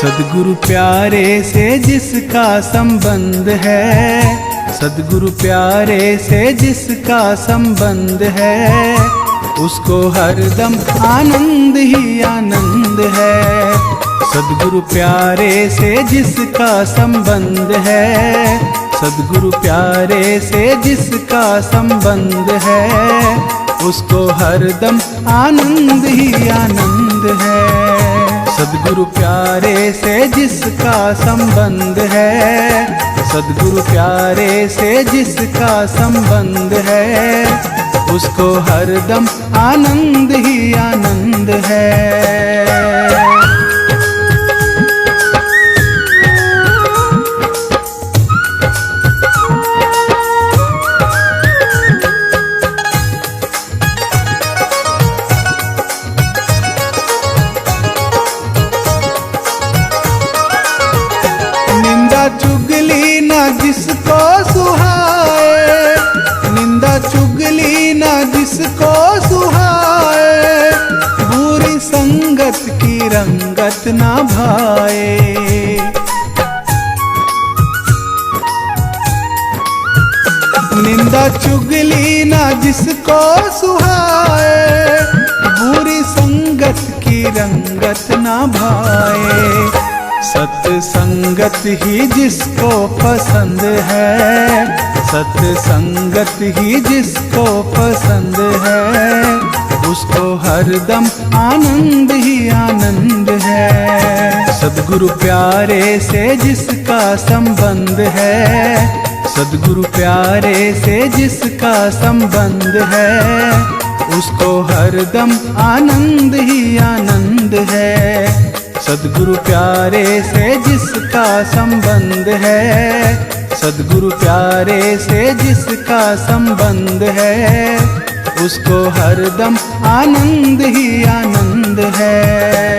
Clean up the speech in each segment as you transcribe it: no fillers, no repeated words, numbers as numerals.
सद्गुरु प्यारे से जिसका संबंध है, सद्गुरु प्यारे से जिसका संबंध है, उसको हरदम आनंद ही आनंद है। सद्गुरु प्यारे से जिसका संबंध है, सद्गुरु प्यारे से जिसका संबंध है, उसको हरदम आनंद ही आनंद है। सद्गुरु प्यारे से जिसका संबंध है, सद्गुरु प्यारे से जिसका संबंध है, उसको हरदम आनंद ही आनंद है। चुगली ना जिसको सुहाए, निंदा चुगली ना जिसको सुहाए, बुरी संगत की रंगत ना भाए। निंदा चुगली ना जिसको सुहाए, बुरी संगत की रंगत ना भाए। सत्संगत ही जिसको पसंद है, सत्संगत ही जिसको पसंद है, उसको हरदम आनंद ही आनंद है। सद्गुरु प्यारे से जिसका संबंध है, सद्गुरु प्यारे से जिसका संबंध है, उसको हरदम आनंद ही आनंद है। सद्गुरु प्यारे से जिसका संबंध है, सद्गुरु प्यारे से जिसका संबंध है, उसको हरदम आनंद ही आनंद है।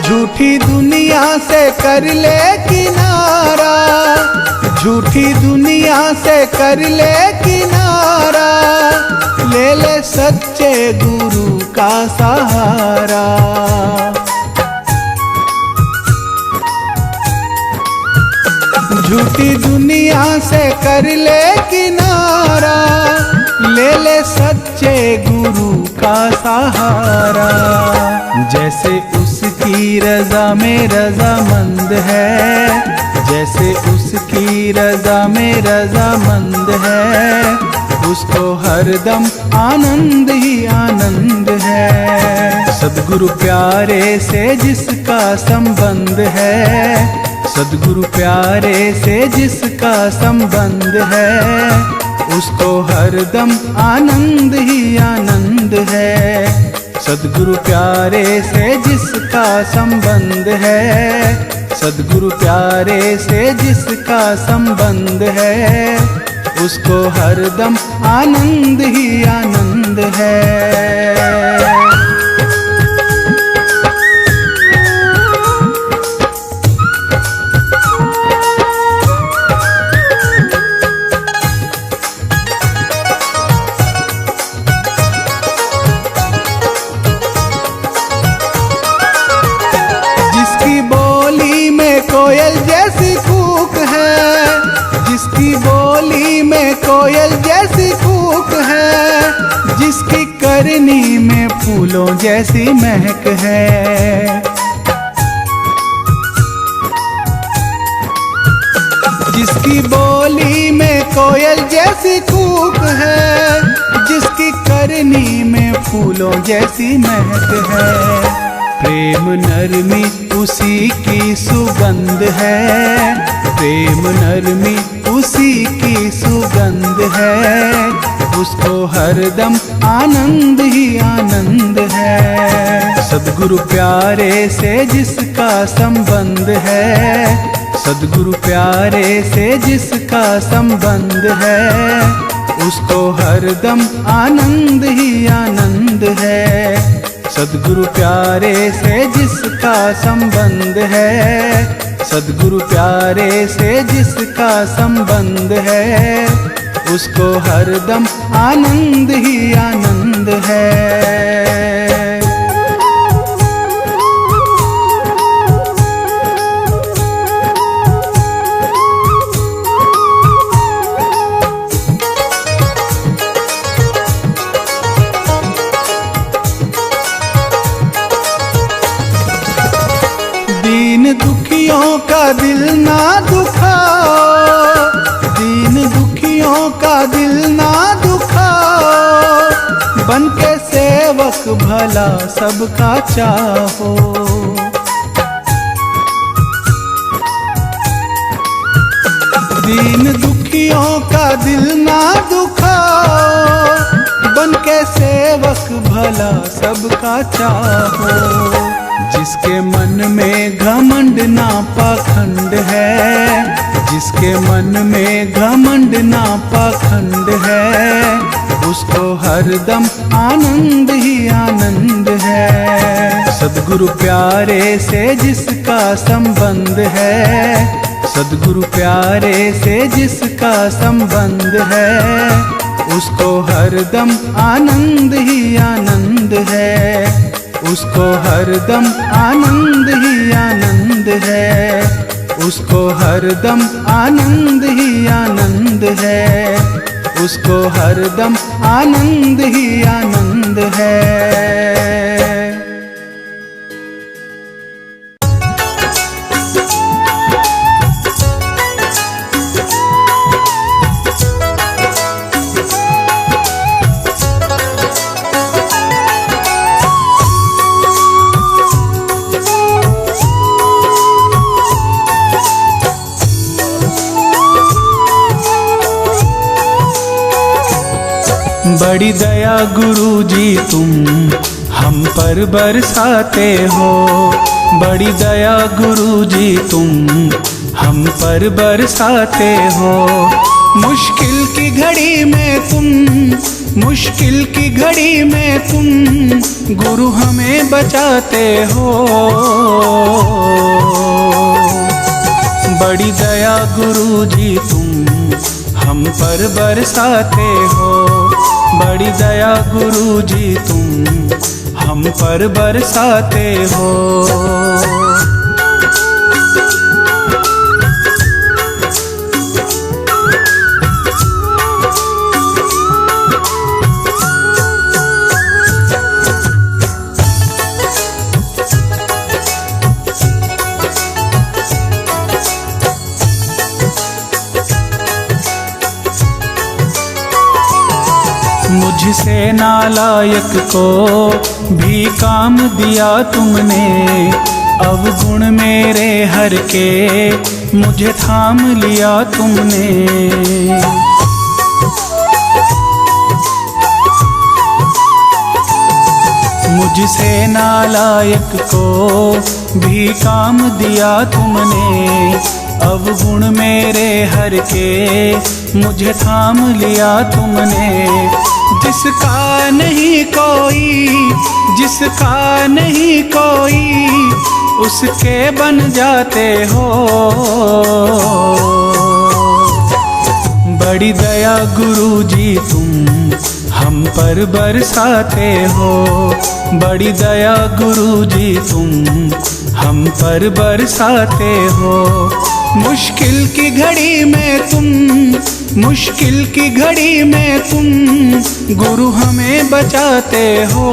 झूठी दुनिया से कर ले किनारा, झूठी दुनिया से कर ले किनारा, ले ले सच्चे गुरु का सहारा। झूठी दुनिया से कर ले किनारा, ले ले सच्चे गुरु का सहारा। जैसे उसकी रजा में रजामंद है, जैसे उसकी रजा में रजामंद है, उसको हरदम आनंद ही आनंद है। सद्गुरु प्यारे से जिसका संबंध है, सद्गुरु प्यारे से जिसका संबंध है, उसको हरदम आनंद ही आनंद है। सद्गुरु प्यारे से जिसका संबंध है, सद्गुरु प्यारे से जिसका संबंध है, उसको हरदम आनंद ही आनंद है। कोयल जैसी कूक है, जिसकी बोली में कोयल जैसी कूक है, जिसकी करनी में फूलों जैसी महक है। जिसकी बोली में कोयल जैसी कूक है, जिसकी करनी में फूलों जैसी महक है। प्रेम नरमी उसी की सुगंध है, प्रेम नरमी उसी की सुगंध है, उसको हरदम आनंद ही आनंद है। सद्गुरु प्यारे से जिसका संबंध है, सद्गुरु प्यारे से जिसका संबंध है, उसको हरदम आनंद ही आनंद है। सद्गुरु प्यारे से जिसका संबंध है, सद्गुरु प्यारे से जिसका संबंध है, उसको हरदम आनंद ही आनंद है। दीन दुखियों का दिल ना दुखाओ, दीन दुखियों का दिल ना दुखाओ, बन के सेवक भला सबका चाहो। दीन दुखियों का दिल ना दुखाओ, बन के सेवक भला सबका चाहो। जिसके मन में घमंड ना पाखंड है, जिसके मन में घमंड ना पाखंड है, उसको हरदम आनंद ही आनंद है। सद्गुरु प्यारे से जिसका संबंध है, सद्गुरु प्यारे से जिसका संबंध है, उसको हरदम आनंद ही आनंद है, उसको हरदम आनंद ही आनंद है, उसको हरदम आनंद ही आनंद है, उसको हरदम आनंद ही आनंद है। बड़ी दया गुरु जी तुम हम पर बरसाते हो, बड़ी दया गुरु जी तुम हम पर बरसाते हो। मुश्किल की घड़ी में तुम, मुश्किल की घड़ी में तुम गुरु हमें बचाते हो। बड़ी दया गुरु जी तुम हम पर बरसाते हो, बड़ी दया गुरु जी तुम हम पर बरसाते हो। मुझसे नालायक को भी काम दिया तुमने, अवगुण मेरे हर के मुझे थाम लिया तुमने। मुझसे नालायक को भी काम दिया तुमने, अवगुण मेरे हर के मुझे थाम लिया तुमने। जिसका नहीं कोई, जिसका नहीं कोई, उसके बन जाते हो। बड़ी दया गुरु जी तुम हम पर बरसाते हो, बड़ी दया गुरु जी तुम हम पर बरसाते हो। मुश्किल की घड़ी में तुम, मुश्किल की घड़ी में तुम गुरु हमें बचाते हो।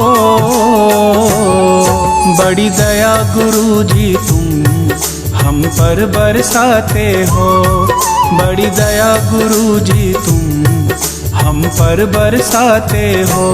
बड़ी दया गुरु जी तुम हम पर बरसाते हो, बड़ी दया गुरु जी तुम हम पर बरसाते हो।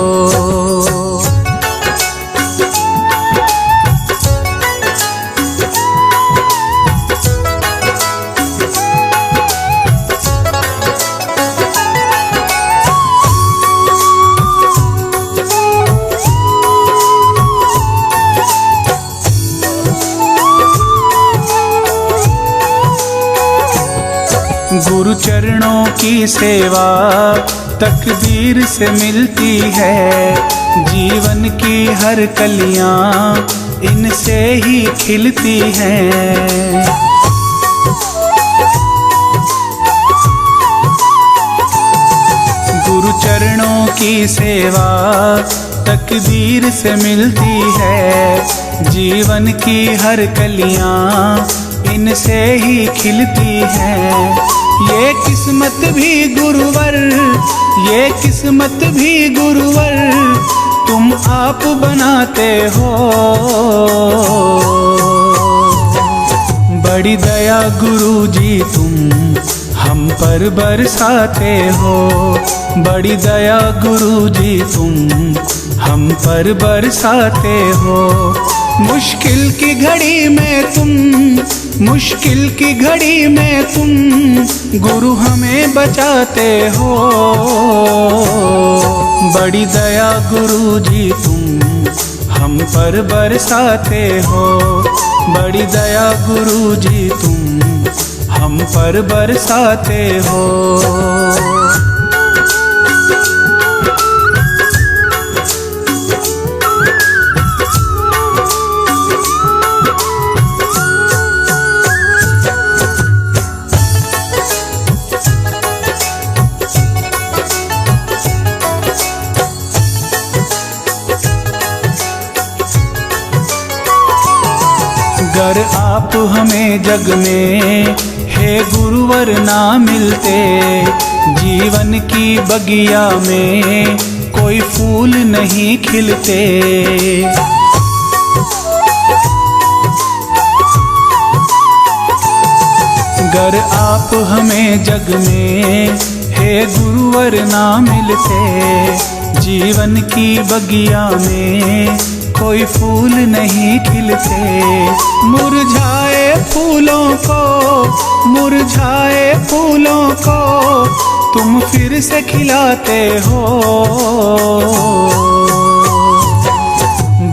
गुरु चरणों की सेवा तकदीर से मिलती है। जीवन की हर कलियां इनसे ही खिलती हैं। गुरु चरणों की सेवा तकदीर से मिलती है। जीवन की हर कलियां इनसे ही खिलती हैं। ये किस्मत भी गुरुवर, ये किस्मत भी गुरुवर तुम आप बनाते हो। बड़ी दया गुरु जी तुम हम पर बरसाते हो। बड़ी दया गुरु जी तुम हम पर बरसाते हो। मुश्किल की घड़ी में तुम, मुश्किल की घड़ी में तुम गुरु हमें बचाते हो। बड़ी दया गुरु जी तुम हम पर बरसाते हो। बड़ी दया गुरु जी तुम हम पर बरसाते हो। अगर आप हमें जग में हे गुरुवर ना मिलते, जीवन की बगिया में कोई फूल नहीं खिलते। अगर आप हमें जग में हे गुरुवर ना मिलते, जीवन की बगिया में कोई फूल नहीं खिलते। मुरझाए फूलों को, मुरझाए फूलों को तुम फिर से खिलाते हो।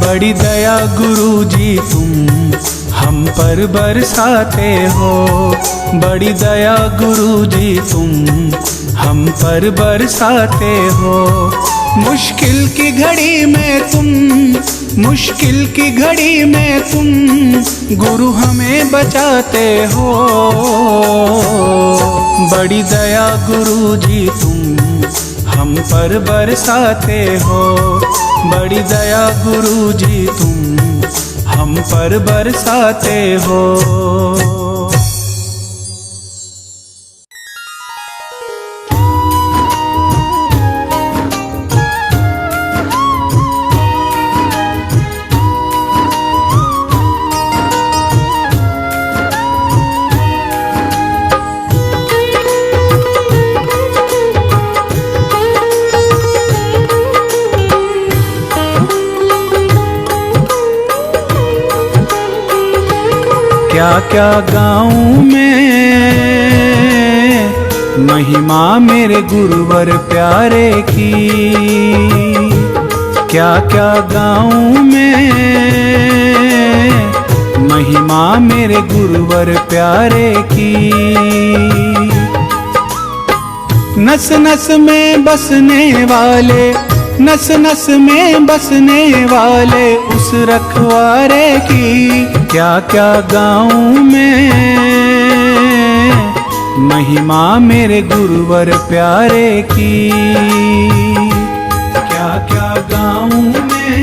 बड़ी दया गुरु जी तुम हम पर बरसाते हो। बड़ी दया गुरु जी तुम हम पर बरसाते हो। मुश्किल की घड़ी में तुम, मुश्किल की घड़ी में तुम गुरु हमें बचाते हो। बड़ी दया गुरु जी तुम हम पर बरसाते हो। बड़ी दया गुरु जी तुम हम पर बरसाते हो। क्या क्या गाऊं मैं महिमा मेरे गुरुवर प्यारे की। क्या क्या गाऊं मैं महिमा मेरे गुरुवर प्यारे की। नस नस में बसने वाले, नस नस में बसने वाले उस रखवारे की। क्या क्या गाऊं मैं महिमा मेरे गुरुवर प्यारे की। क्या क्या गाऊं मैं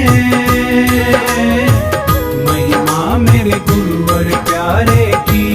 महिमा मेरे गुरुवर प्यारे की।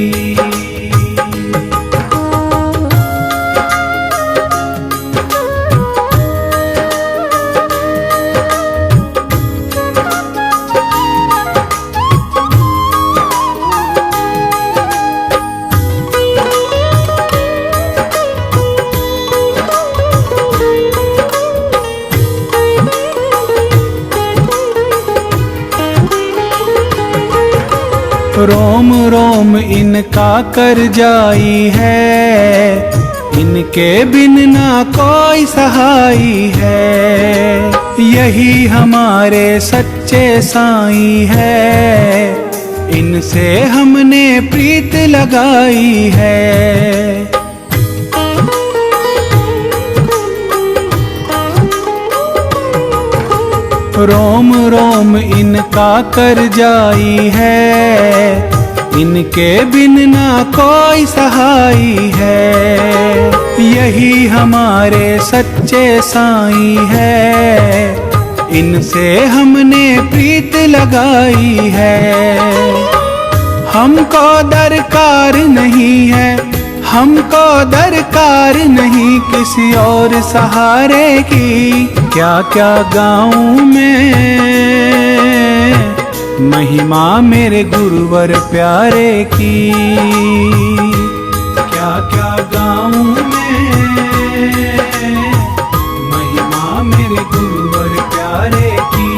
रोम रोम इनका कर जाई है, इनके बिन ना कोई सहाई है। यही हमारे सच्चे साईं है, इनसे हमने प्रीत लगाई है। रोम रोम इनका कर जाई है, इनके बिन ना कोई सहाई है। यही हमारे सच्चे साईं है, इनसे हमने प्रीत लगाई है। हमको दरकार नहीं है, हमको दरकार नहीं किसी और सहारे की। क्या क्या गाऊं मैं महिमा मेरे गुरुवर प्यारे की, क्या क्या गाऊं मैं महिमा मेरे गुरुवर प्यारे की।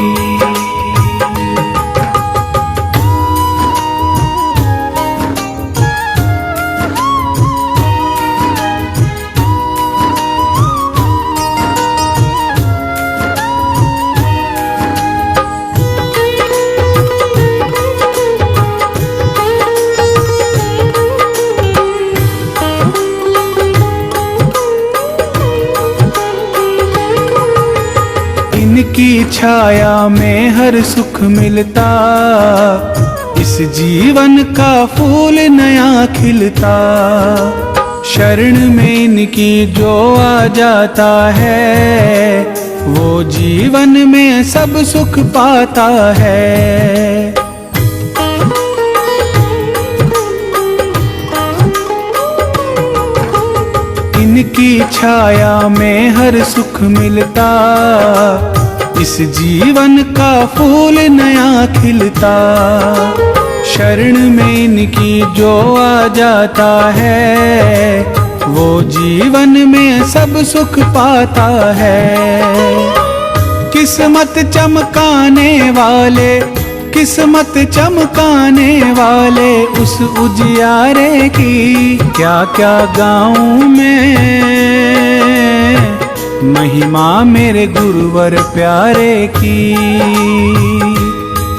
इनकी छाया में हर सुख मिलता, इस जीवन का फूल नया खिलता। शरण में इनकी जो आ जाता है, वो जीवन में सब सुख पाता है। इनकी छाया में हर सुख मिलता, इस जीवन का फूल नया खिलता। शरण में इनकी जो आ जाता है, वो जीवन में सब सुख पाता है। किस्मत चमकाने वाले, किस्मत चमकाने वाले उस उजियारे की। क्या क्या गाऊं मैं महिमा मेरे गुरुवर प्यारे की,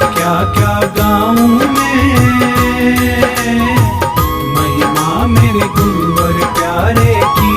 क्या क्या गाऊं मैं महिमा मेरे गुरुवर प्यारे की।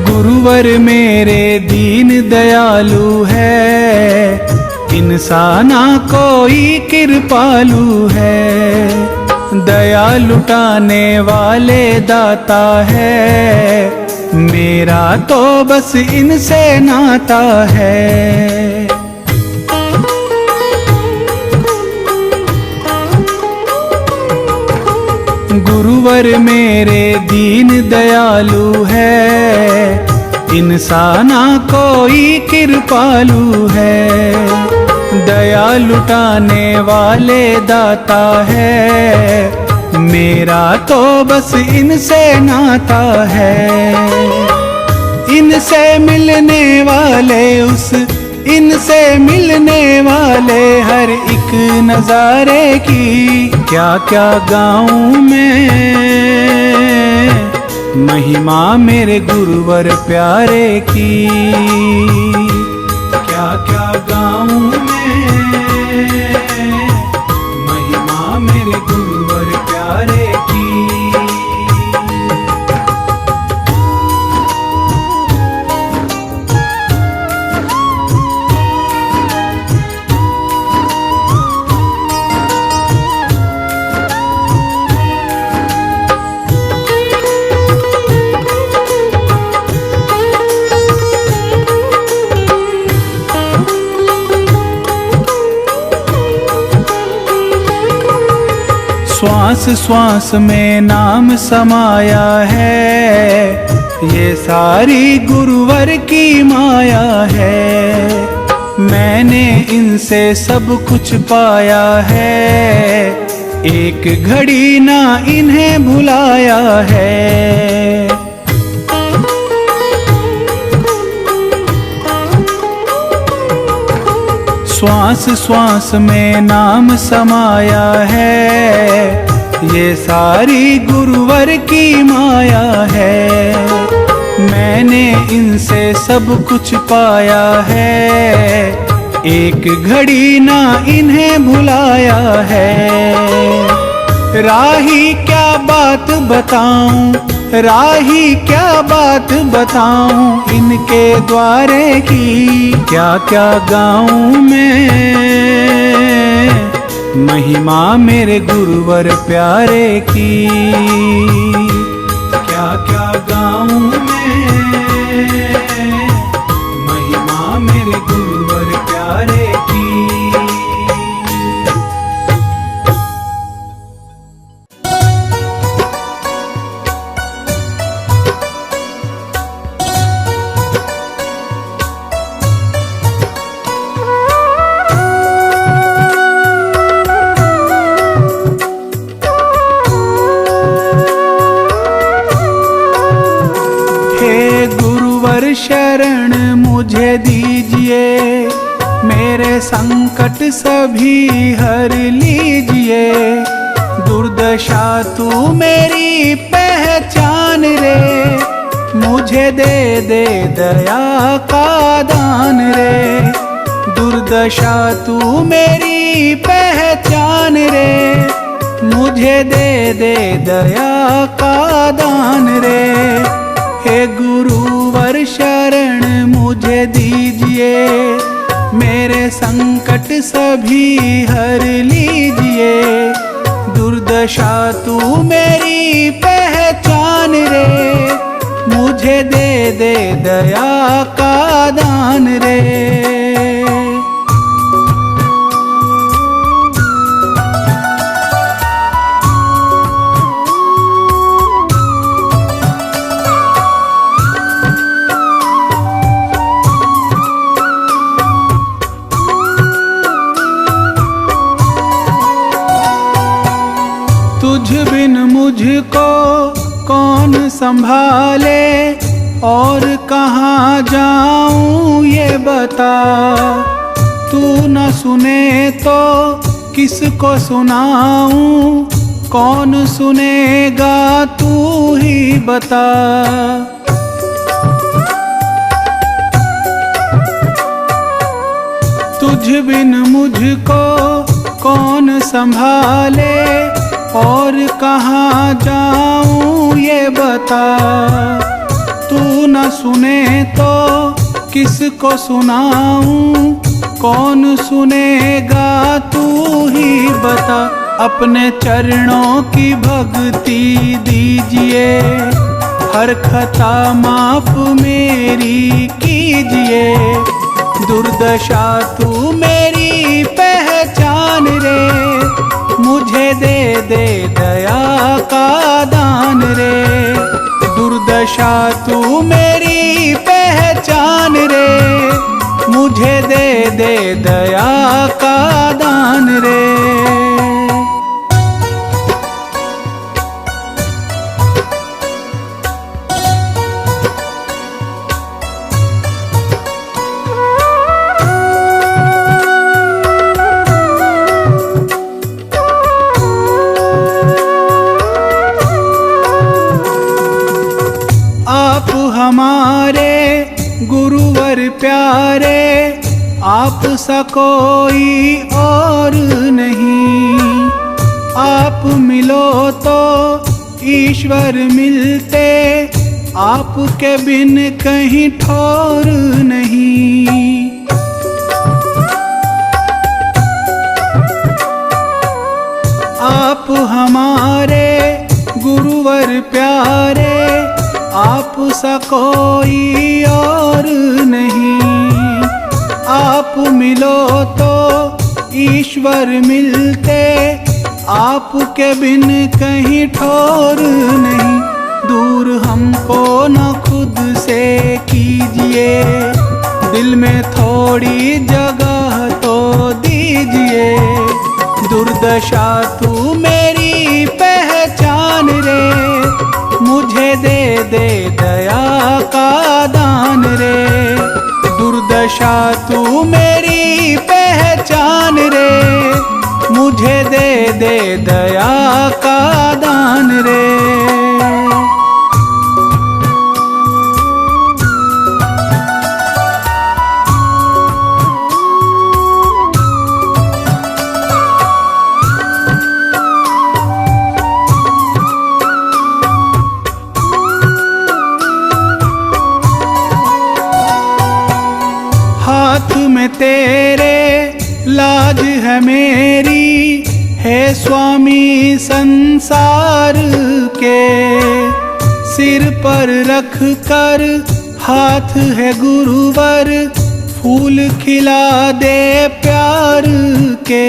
गुरुवर मेरे दीन दयालु है, इंसाना कोई कृपालु है। दया लुटाने वाले दाता है, मेरा तो बस इनसे नाता है। गुरुवर मेरे दीन दयालु है, इंसाना कोई कृपालु है। दया लुटाने वाले दाता है, मेरा तो बस इनसे नाता है। इनसे मिलने वाले उस, इनसे मिलने वाले हर एक नजारे की। क्या क्या गाऊं मैं महिमा मेरे गुरुवर प्यारे की, क्या क्या गाऊं मैं महिमा मेरे गुरुवर प्यारे की। श्वास श्वास में नाम समाया है, ये सारी गुरुवर की माया है। मैंने इनसे सब कुछ पाया है, एक घड़ी ना इन्हें भुलाया है। श्वास श्वास में नाम समाया है, ये सारी गुरुवर की माया है। मैंने इनसे सब कुछ पाया है, एक घड़ी ना इन्हें भुलाया है। राही क्या बात बताऊं, राही क्या बात बताऊं, इनके द्वारे की क्या क्या गाऊं मैं। महिमा मेरे गुरुवर प्यारे की क्या क्या गाऊं मैं। महिमा मेरे गुरुवर प्यारे की। शरण मुझे दीजिए, मेरे संकट सभी हर लीजिए। दुर्दशा तू मेरी पहचान रे, मुझे दे दे दया का दान रे। दुर्दशा तू मेरी पहचान रे, मुझे दे दे दया का दान रे। हे गुरुवर शरण मुझे दीजिए, मेरे संकट सभी हर लीजिए। दुर्दशा तू मेरी पहचान रे, मुझे दे दे दया का दान रे। तुझ बिन मुझको कौन संभाले, और कहाँ जाऊं ये बता। तू न सुने तो किसको सुनाऊं, कौन सुनेगा तू ही बता। तुझ बिन मुझको कौन संभाले, और कहाँ जाऊं ये बता। तू न सुने तो किसको सुनाऊं, कौन सुनेगा तू ही बता। अपने चरणों की भक्ति दीजिए, हर खता माफ मेरी कीजिए। दुर्दशा तू मेरी पहचान रे, मुझे दे दे दया का दान रे। दुर्दशा तू मेरी पहचान रे, मुझे दे दे दया का दान रे। हमारे गुरुवर प्यारे, आप सा कोई और नहीं। आप मिलो तो ईश्वर मिलते, आपके बिन कहीं ठौर नहीं। आप हमारे गुरुवर प्यारे, आप सा कोई और नहीं। आप मिलो तो ईश्वर मिलते, आपके बिन कहीं ठौर नहीं। दूर हमको न खुद से कीजिए, दिल में थोड़ी जगह तो दीजिए। दुर्दशा तू मेरी पहचान रे, मुझे दे दे दया का दान रे। दुर्दशा तू मेरी पहचान मुझे दे दे दया का दान रे। हाथ में तेरे लाज है मेरी, है स्वामी संसार के। सिर पर रख कर हाथ है गुरुवर, फूल खिला दे प्यार के।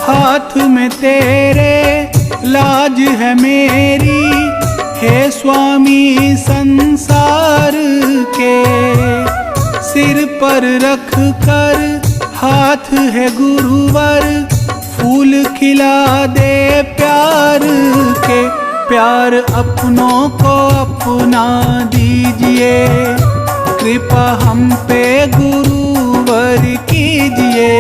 हाथ में तेरे लाज है मेरी, हे स्वामी संसार के। सिर पर रख कर हाथ है गुरुवर, फूल खिला दे प्यार के। प्यार अपनों को अपना दीजिए, कृपा हम पे गुरुवर कीजिए।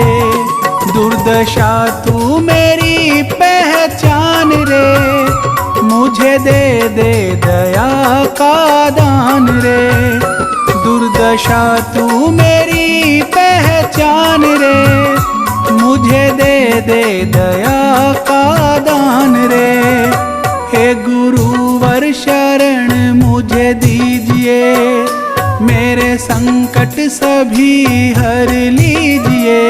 दुर्दशा तू मेरी पहचान रे, मुझे दे दे दया का दान रे। दुर्दशा तू मेरी पहचान रे, मुझे दे दे दया का दान रे। हे गुरुवर शरण मुझे दीजिए, मेरे संकट सभी हर लीजिए।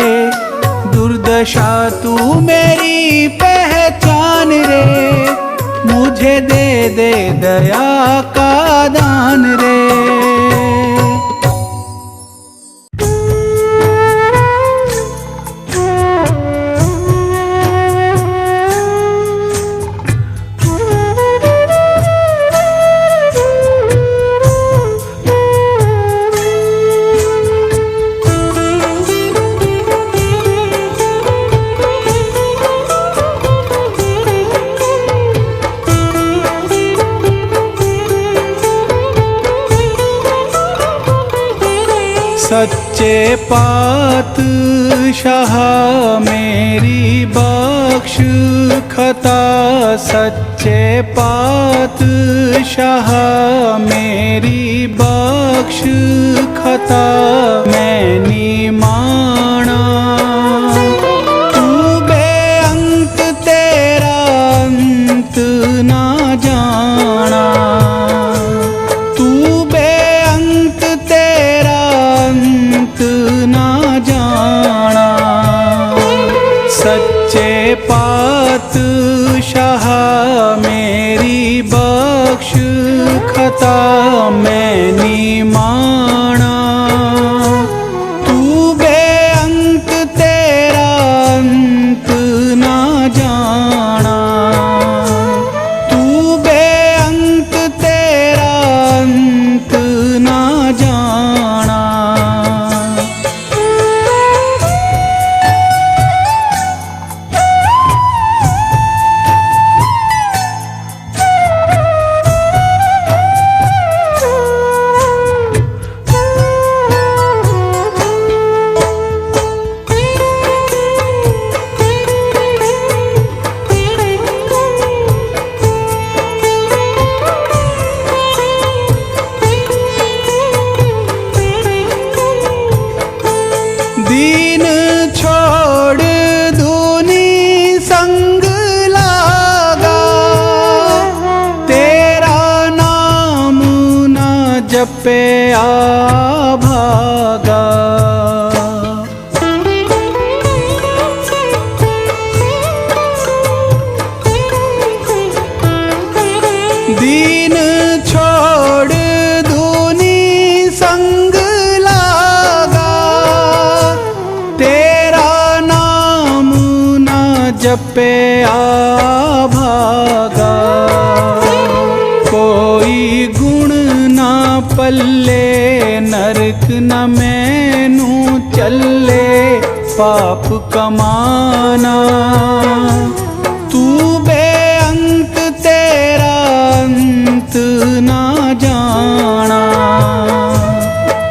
दुर्दशा तू मेरी पहचान रे, मुझे दे दे दया का दान रे। सच्चे पातशाह मेरी बख्श खता, सच्चे पातशाह मेरी बख्श खता। मैंने माना तू बेअंत, तेरा अंत ना जाना। तू बेअंत, तेरा अंत ना जाना। सच्चे पातशाह मेरी बख्श खता। मैंने माना तू बेअंत, तेरा अंत ना जाना। तू बेअंत, तेरा अंत ना जाना। दीन छोड़ दूनी संग लागा, तेरा नाम ना जपे आ भागा। दीन छोड़ दूनी संग लागा, तेरा नाम ना जपे आ भागा। कोई गुण ना पल्ले, नरक न मैनू चले पाप कमाना। तू बेअंत, तेरा अंत ना जाना।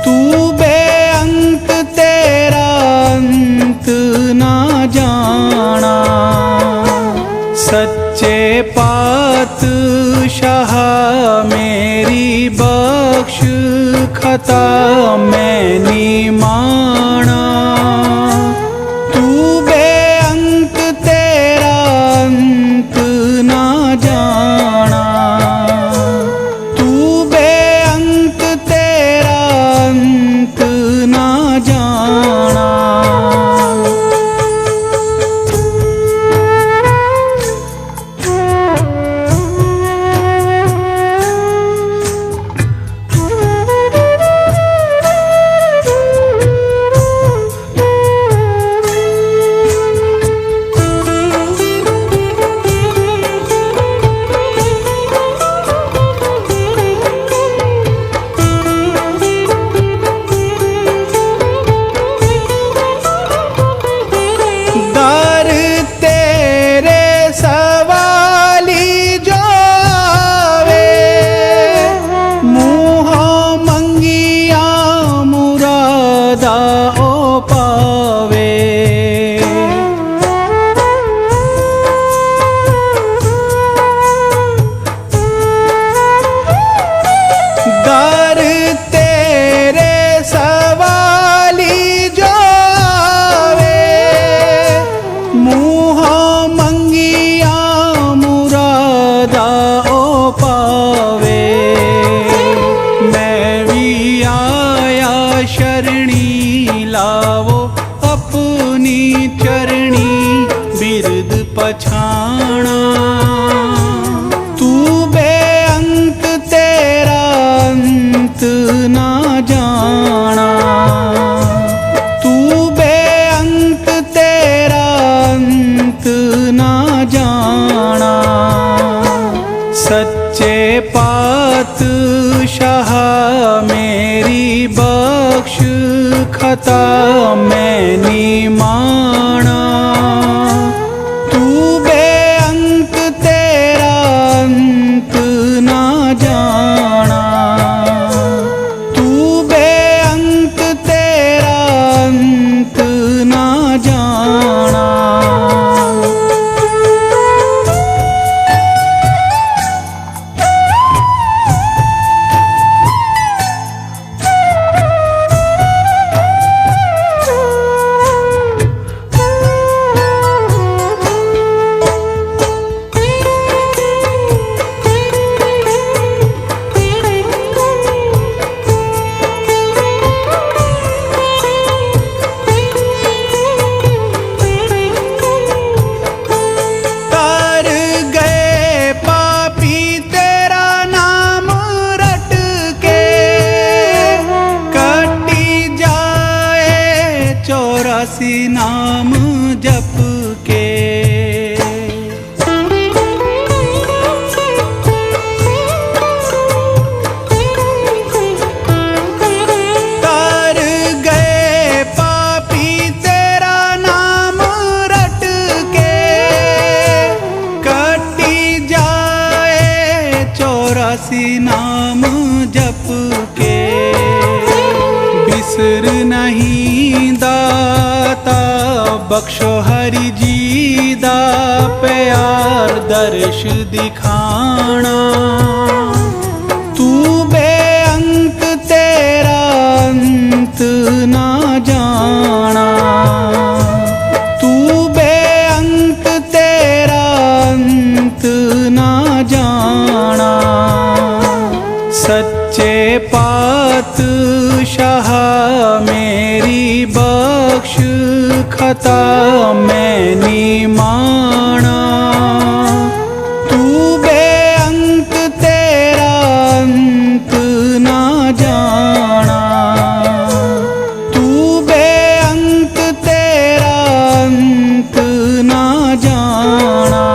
तू खता मैंने माना। तू बेअंत तेरा अंत ना जाना। तू बेअंत तेरा अंत ना जाना। दर तेरे सवाली जो आवे, मुँह मंगिया मुरादा ओ पावे। दर तेरे सवाली जो आवे, मुँह मंगिया मुरादा ओ पावे। मैं भी आया शरणी लावो अपनी चरणी बिरद पछाना। तू बेअंत तेरा अंत ना जाना। तू बेअंत तेरा अंत ना जाना। सच्चे पातशाह मेरी बख्श खता मैंने माना। तू बेअंत तेरा अंत ना जाना। तू बेअंत तेरा अंत ना जाना। तर गए पापी तेरा नाम रट के, कटी जाए 84 नाम जप के। तर गए पापी तेरा नाम रट के, कटी जाए 84 नाम जप के। बिसर नहीं दाता बख्शो हरि जी दा प्यार दर्श दिखाना। तू बेअंत तेरा अंत ना जाना। तू बेअंत तेरा अंत ना जाना। सच्चे पातशाह मेरी बख्श खता मैंने माना। तू बेअंत तेरा अंत ना जाना। तू बेअंत तेरा अंत ना जाना।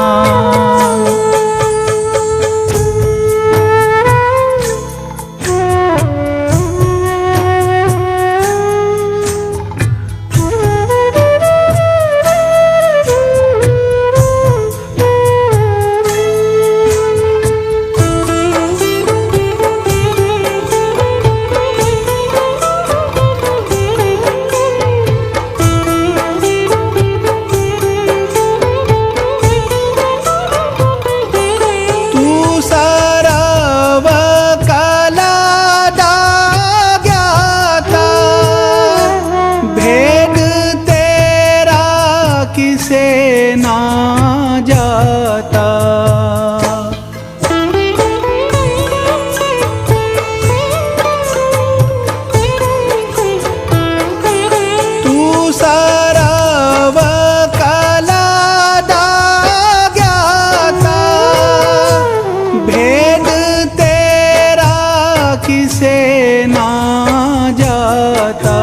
दाता।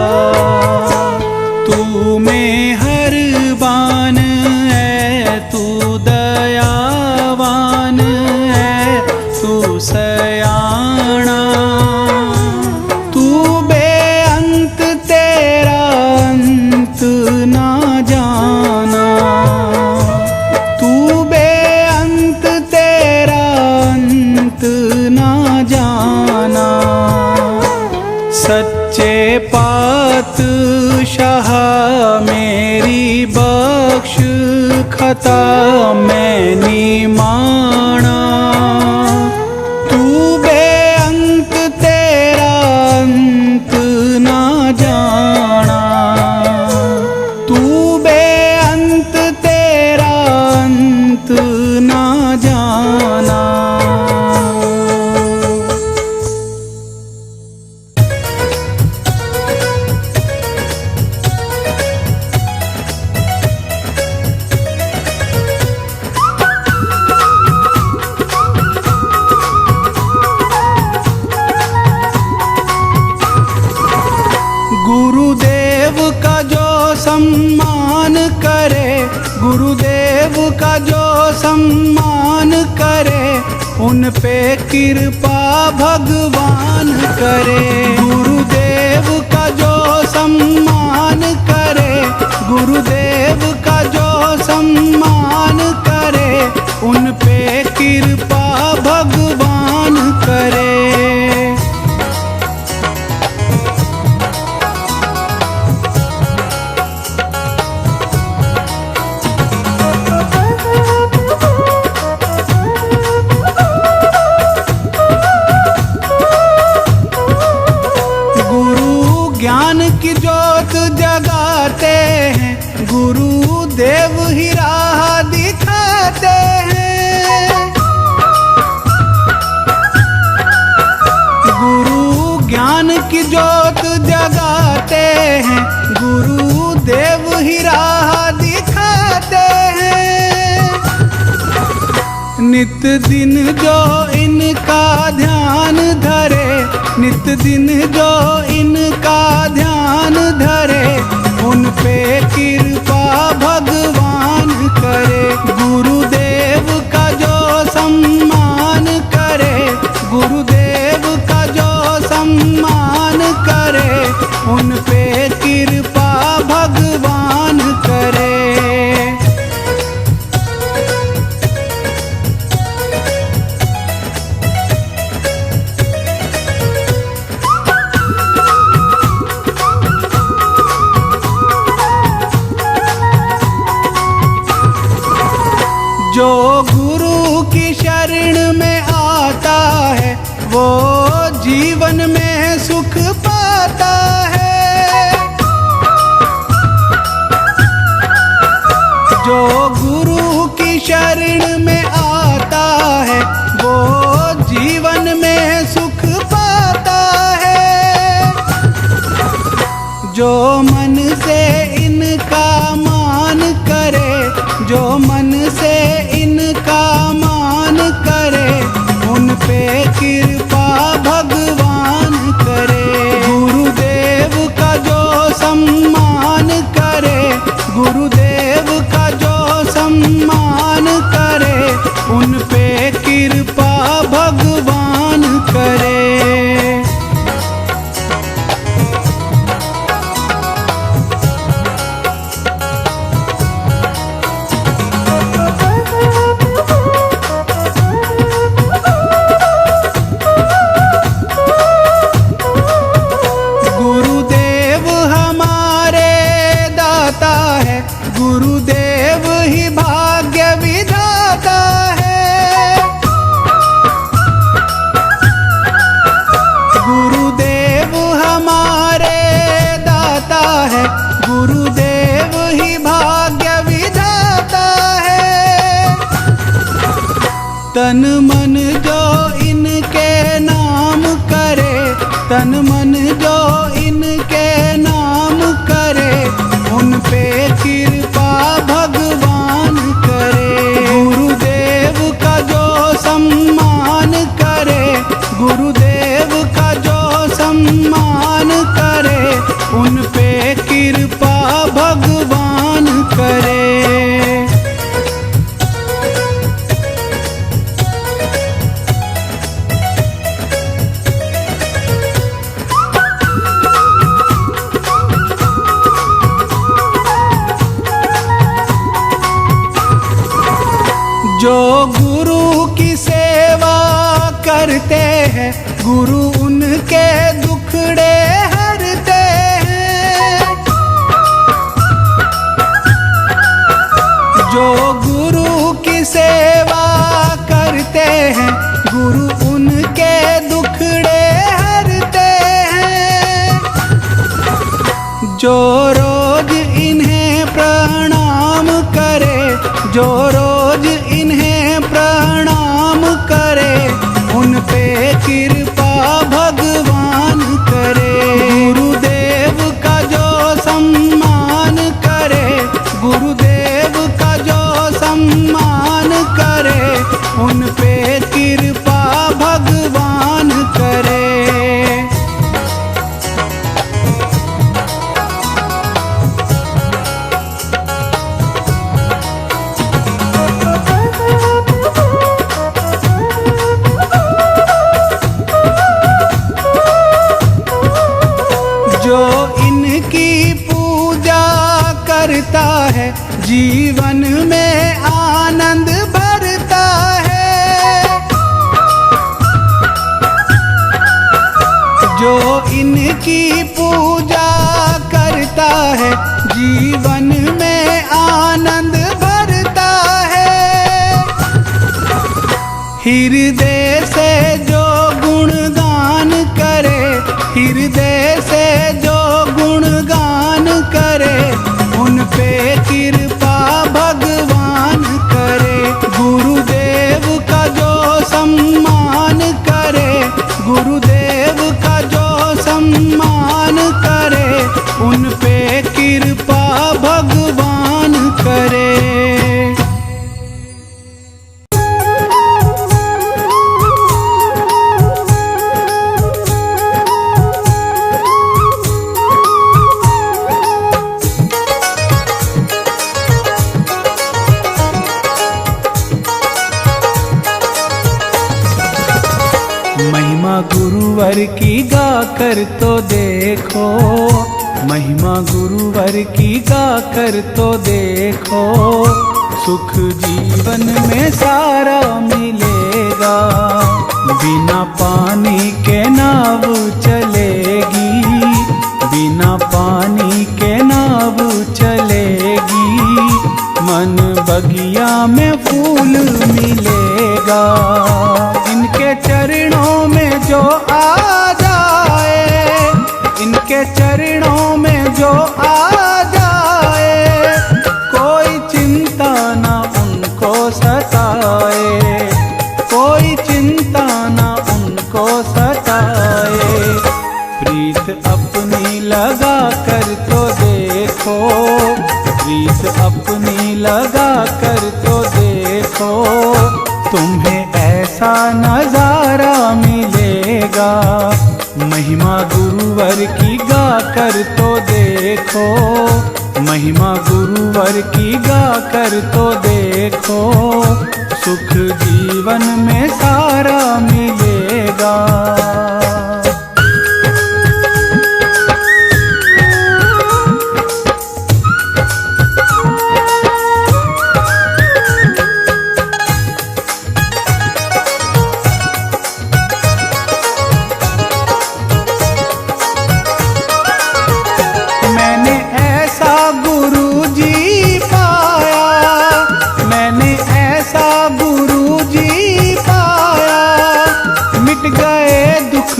तू मेहरबान है, तू दयावान है, तू सयाना। तू बेअंत, तेरा अंत ना जाना। तू बेअंत, तेरा अंत ना जाना। सच्चे पातशाह मेरी बख्श खता मैंने माना। तू बेअंत, तेरा अंत ना जाना। तू बेअंत, तेरा अंत ना जाना। गुरुदेव का जो सम्मान करे, गुरुदेव का जो सम्मान करे, उन पे कृपा भगवान करे। गुरुदेव का जो सम्मान करे, गुरुदेव का जो सम्मान करे, उन पे कृपा भगवान करे। ज्ञान की ज्योत जगाते हैं, गुरुदेव ही राह दिखाते हैं। गुरु ज्ञान की ज्योत जगाते हैं, गुरुदेव ही राह दिखाते हैं। नित दिन जो इनका ध्यान धरे, नित दिन जो इनका ध्यान धरे, उन पे कृपा भगवान करे। गुरुदेव का जो सम्मान करे, गुरुदेव का जो सम्मान करे, उन पे कृपा भगवान करे। जो गुरु की शरण में आता है, वो जीवन में सुख पाता है। जो गुरु की शरण में आता है, वो जीवन में सुख पाता है। जो मन से इनका मान करे, जो मन से इनका मान करे, उन पे कृपा भगवान करे। गुरुदेव का जो सम्मान करे, गुरुदेव का जो सम्मान करे, उन पे कृपा भगवान करे। गुरुदेव ही भाग्य विधाता है। गुरुदेव हमारे दाता है, गुरुदेव ही भाग्य विधाता है। तन मन जो इनके नाम करे, तन मन जो इनके नाम करे, उन पे कृपा भगवान करे। गुरुदेव का जो सम्मान करे, गुरुदेव का जो सम्मान करे, उन पे कृपा भगवान करे। जो गुरु की सेवा करते हैं, गुरु उनके दुखड़े हरते हैं। जो गुरु की सेवा करते हैं, गुरु उनके दुखड़े हरते हैं। जो रोज इन्हें प्रणाम करे, जो रोज इन्हें प्रणाम करे, उन पे कृपा भगवान करे। गुरुदेव का जो सम्मान करे, गुरुदेव का जो सम्मान करे, उन पे कृपा भगवान करे। जो इनकी पूजा करता है, जीवन में आनंद भरता है। जो इनकी पूजा करता है, जीवन में आनंद भरता है। हृदय से जो गुणगान करे, हृदय से जो गुणगान करे, उन पे कृपा भगवान करे। गुरुदेव का जो सम्मान करे, गुरुदेव का जो सम्मान करे, उन पे कृपा भगवान करे। महिमा गुरुवर की गा कर तो देखो, महिमा गुरुवर की गा कर तो देखो, सुख जीवन में सारा मिलेगा। बिना पानी के नाव चलेगी, बिना पानी के नाव चलेगी। मन बगिया में फूल मिलेगा। इनके चरणों में जो आ जाए, इनके चरणों में जो आ जाए, कोई चिंता ना उनको सताए, कोई चिंता ना उनको सताए। प्रीत अपनी लगा कर तो देखो, प्रीत अपनी लगा कर तो देखो, तुम्हें ऐसा नजारा मिलेगा। महिमा गुरुवर की गा कर तो देखो, महिमा गुरुवर की गा कर तो देखो, सुख जीवन में सारा मिलेगा।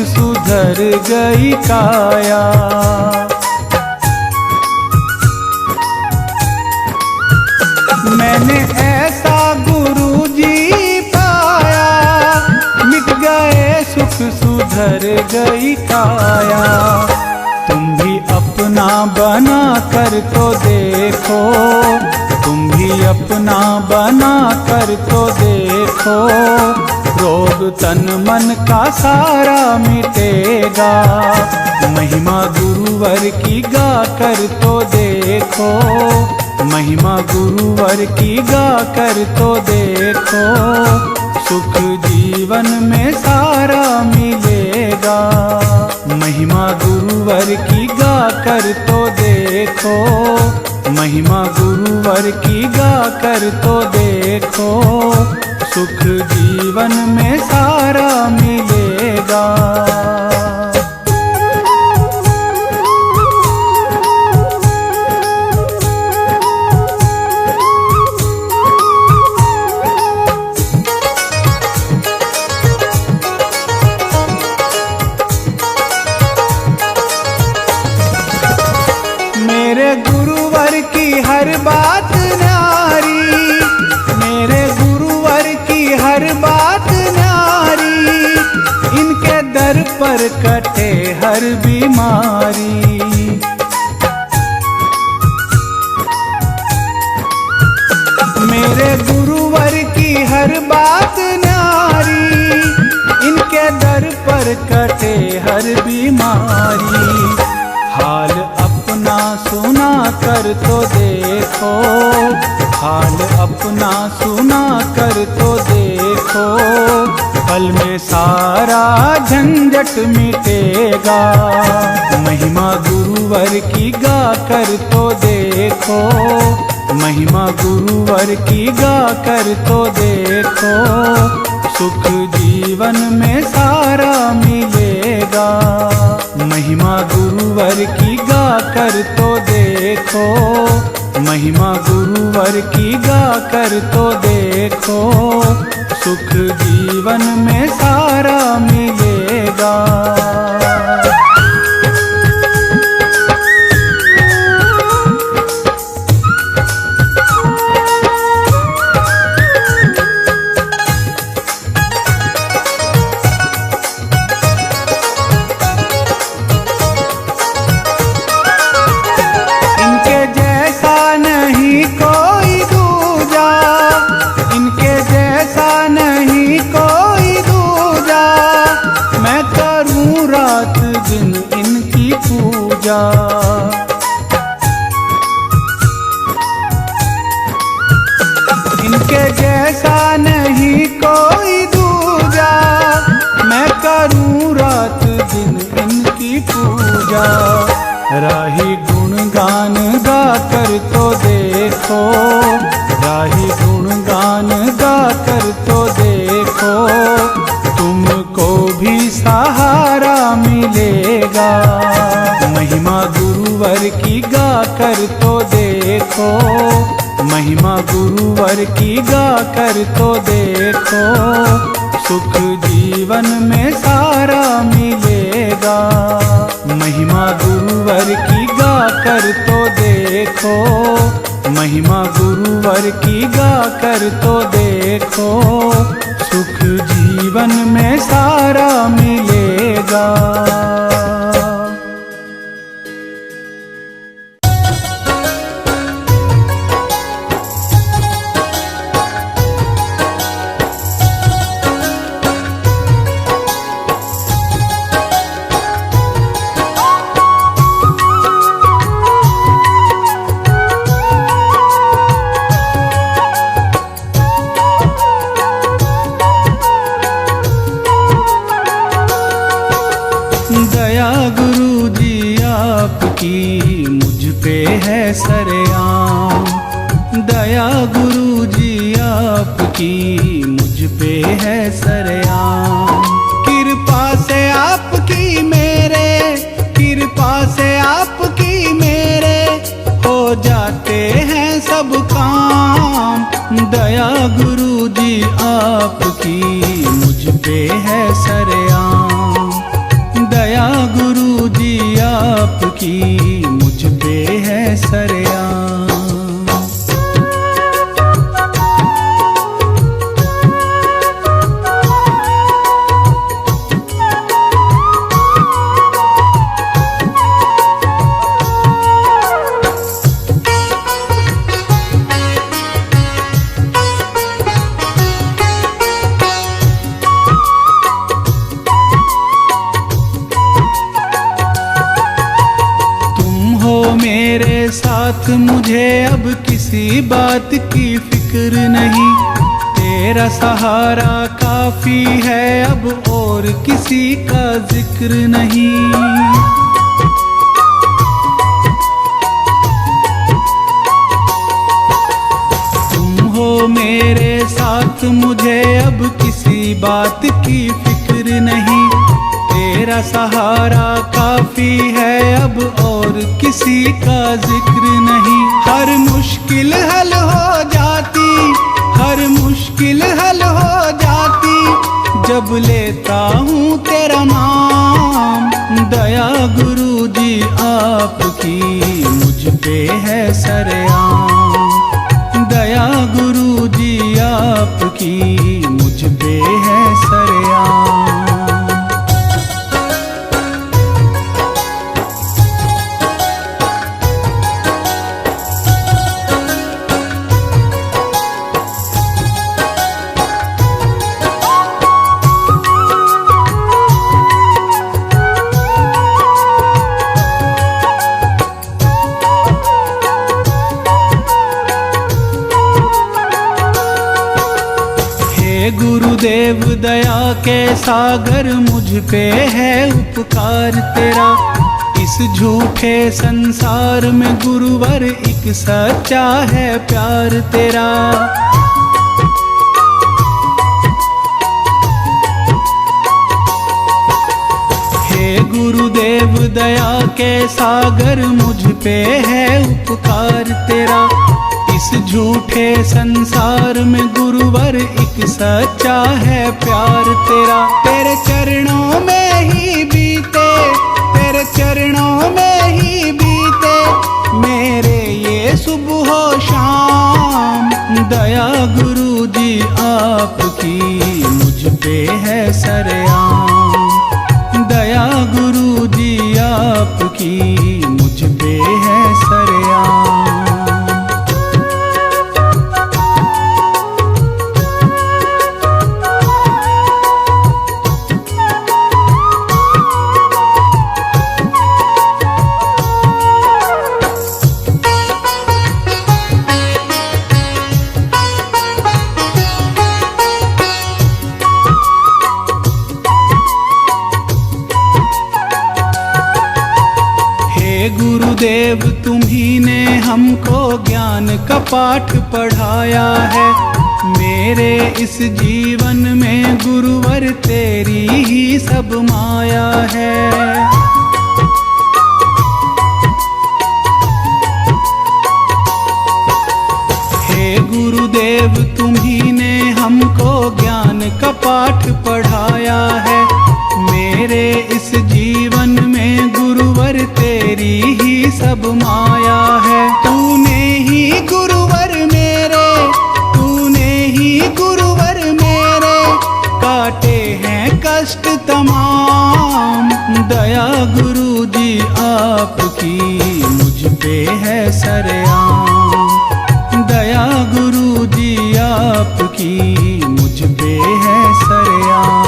सुधर गई काया। मैंने ऐसा गुरुजी पाया, मिट गए सुख सुधर गई काया। तुम भी अपना बना कर तो देखो, तुम भी अपना बना कर तो देखो, रोग तन मन का सारा मिटेगा। महिमा गुरुवर की गा कर तो देखो, महिमा गुरुवर की गा कर तो देखो, सुख जीवन में सारा मिलेगा। महिमा गुरुवर की गा कर तो देखो, महिमा गुरुवर की गा कर तो देखो, सुख जीवन में सारा मिलेगा। मेरे गुरुवर की हर बात न्यारी, मेरे गुरुवर की हर बात न्यारी, इनके दर पर कटे हर बीमारी। मेरे गुरुवर की हर बात न्यारी, इनके दर पर कटे हर बीमारी। हाल अपना सुना कर तो देखो, हाल अपना सुना कर तो देखो, पल में सारा झंझट मिटेगा। महिमा गुरुवर की गा कर तो देखो, महिमा गुरुवर की गा कर तो देखो, सुख जीवन में सारा मिलेगा। महिमा गुरुवर की गा कर तो देखो, महिमा गुरुवर की गा कर तो देखो, सुख जीवन में सारा मिलेगा। इनके जैसा नहीं कोई दूजा, मैं करूं रात दिन इनकी पूजा। राही गुणगान गा कर तो देखो, राही गुणगान गा कर तो देखो, तुमको भी सहारा मिलेगा। महिमा गुरुवर की गा कर तो देखो, महिमा गुरुवर की गा कर तो देखो, सुख जीवन में सारा मिलेगा। महिमा गुरुवर की गा कर तो देखो, महिमा गुरुवर की गा कर तो देखो, सुख जीवन में सारा मिलेगा। दया गुरु जी आपकी मुझ पे है सरेआम, दया गुरु जी आपकी मुझ पे है सरेआम। कृपा से आपकी मेरे, कृपा से आपकी मेरे हो जाते हैं सब काम। दया गुरु जी आपकी मुझ पे है सरेआम, दया गुरु जी आपकी मुझ पे है सरेआम। साथ मुझे अब किसी बात की फिक्र नहीं, तेरा सहारा काफी है अब और किसी का जिक्र नहीं। तुम हो मेरे साथ मुझे अब किसी बात की फिक्र नहीं, तेरा सहारा काफी है अब और किसी का जिक्र नहीं। हर मुश्किल हल हो जाती, हर मुश्किल हल हो जाती जब लेता हूँ तेरा नाम। दया गुरु जी आपकी मुझ पे है सरेआम, दया गुरु जी आपकी मुझ पे है सरेआम। गुरुदेव दया के सागर मुझ पे है उपकार तेरा, इस झूठे संसार में गुरुवर एक सच्चा है प्यार तेरा। हे गुरुदेव दया के सागर मुझ पे है उपकार तेरा, इस झूठे संसार में गुरुवर एक सच्चा है प्यार तेरा। तेरे चरणों में ही बीते, तेरे चरणों में ही बीते मेरे ये सुबह शाम। दया गुरु जी आपकी मुझ पे है सरेआम, दया गुरु जी आपकी मुझ पे है सरेआम। गुरुदेव तुम्ही ने हमको ज्ञान का पाठ पढ़ाया है, मेरे इस जीवन में गुरुवर तेरी ही सब माया है। हे गुरुदेव तुम्ही ने हमको ज्ञान का पाठ पढ़ाया है, मेरे इस जीवन में गुरुवर तेरी ही सब माया है। तूने ही गुरुवर मेरे, तूने ही गुरुवर मेरे काटे हैं कष्ट तमाम। दया गुरु जी आपकी मुझ पे है सरेआम, दया गुरु जी आपकी मुझ पे है सरेआम।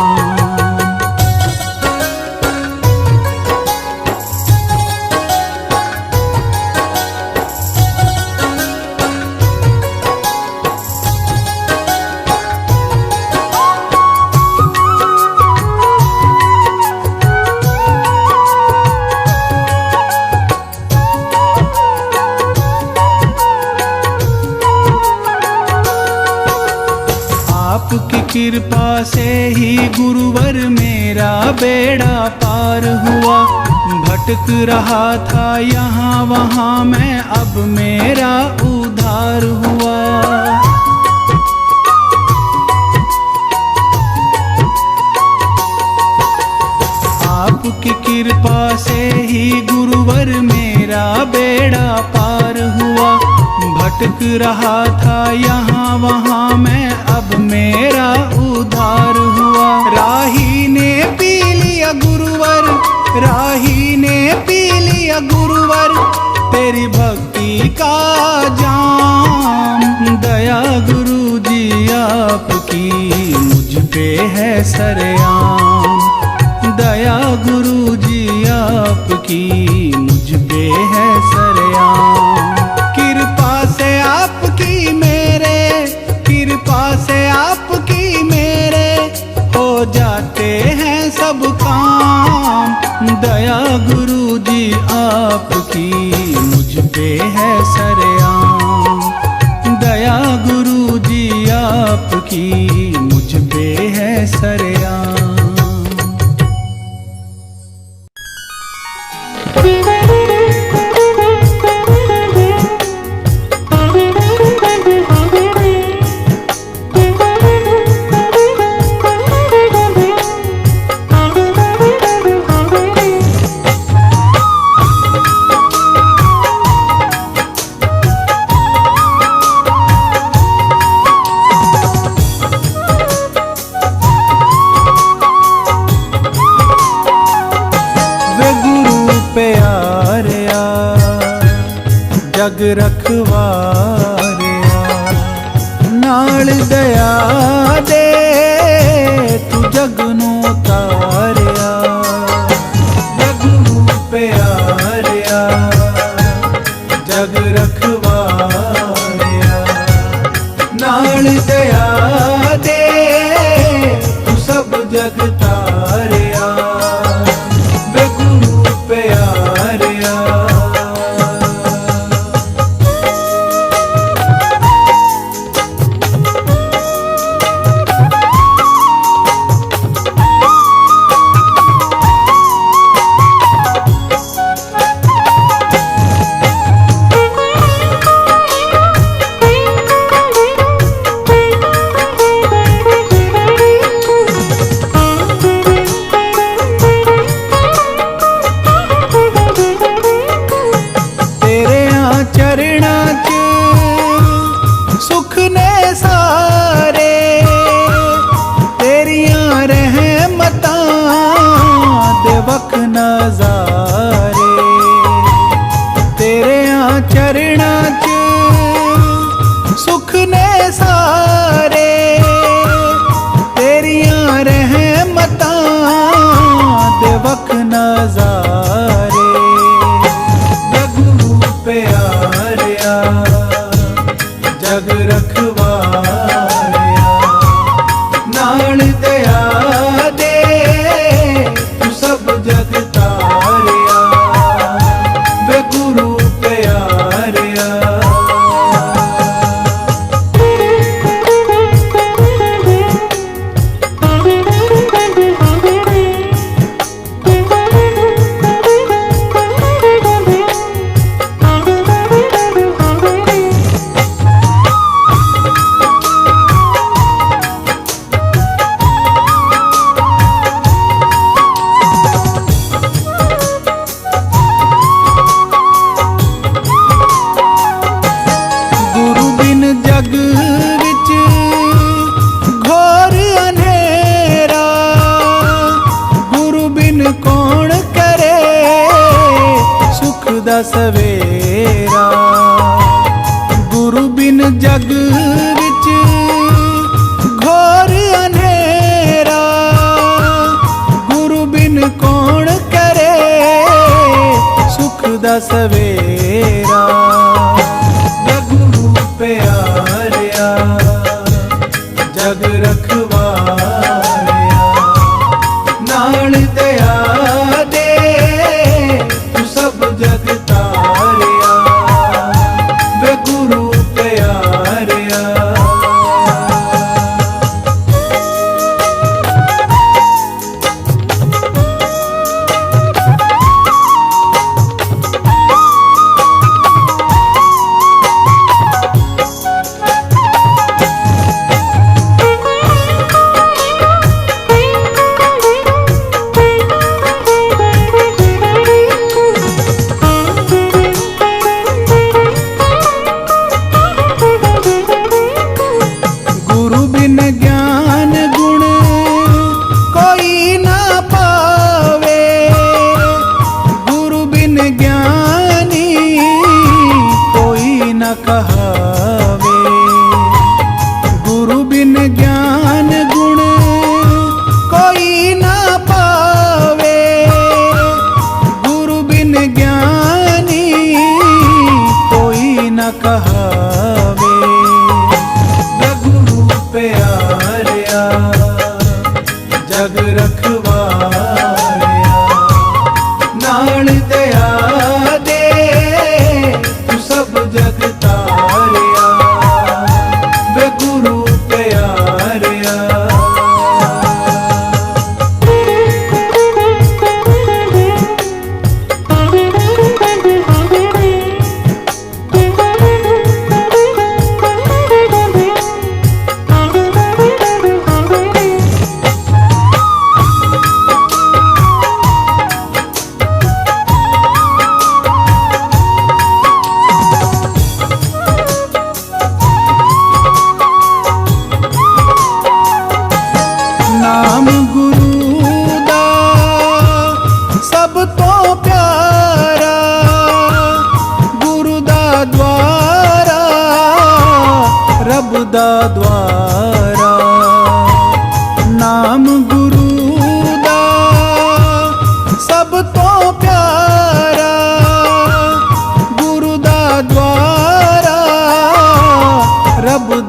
आपकी कृपा से ही गुरुवर मेरा बेड़ा पार हुआ, भटक रहा था यहाँ वहाँ मैं अब मेरा उद्धार हुआ। आपकी कृपा से ही गुरुवर मेरा बेड़ा पार हुआ, भटक रहा था यहाँ वहाँ मैं अब मेरा उद्धार हुआ। राही ने पी लिया गुरुवर, राही ने पी लिया गुरुवर तेरी भक्ति का जाम। दया गुरु जी आपकी मुझ पे है सरेआम, दया गुरु जी आपकी मुझ पे है सरेआम। आपकी मुझ पे है सरेआम, दया गुरु जी आपकी मुझ पे है सरेआम। जग रखवारिया नाल दया दे तू जग नू तारिया, जग प्यारिया जग रखवारिया नाल दया दे तू सब जग तारिया, वे गुरु प्यारिया। नज़ारे तेरे चरणां च सुख ने सारे, तेरियां रहमतां दे वख नज़ारे, जग प्यारिया जग रखवारिया नाल दया दे तू सब जग तारिया, वे गुरु प्यारिया। जग विच घोर अंधेरा, गुरु बिन कौन करे सुख दा सवेरा, गुरु बिन जग विच घोर अंधेरा, गुरु बिन कौन करे सुख दा सवेरा, प्यारिया जग रखवारिया नाल दया दे तू सब जग तारिया, वे गुरु प्यारिया। ज्ञान गुण कोई ना पावे, गुरु बिन ज्ञानी कोई न कहावे, गुरु बिन ज्ञान गुण कोई ना पावे, गुरु बिन ज्ञानी कोई न कहावे, प्यारिया जग रखवारिया नाल दया दे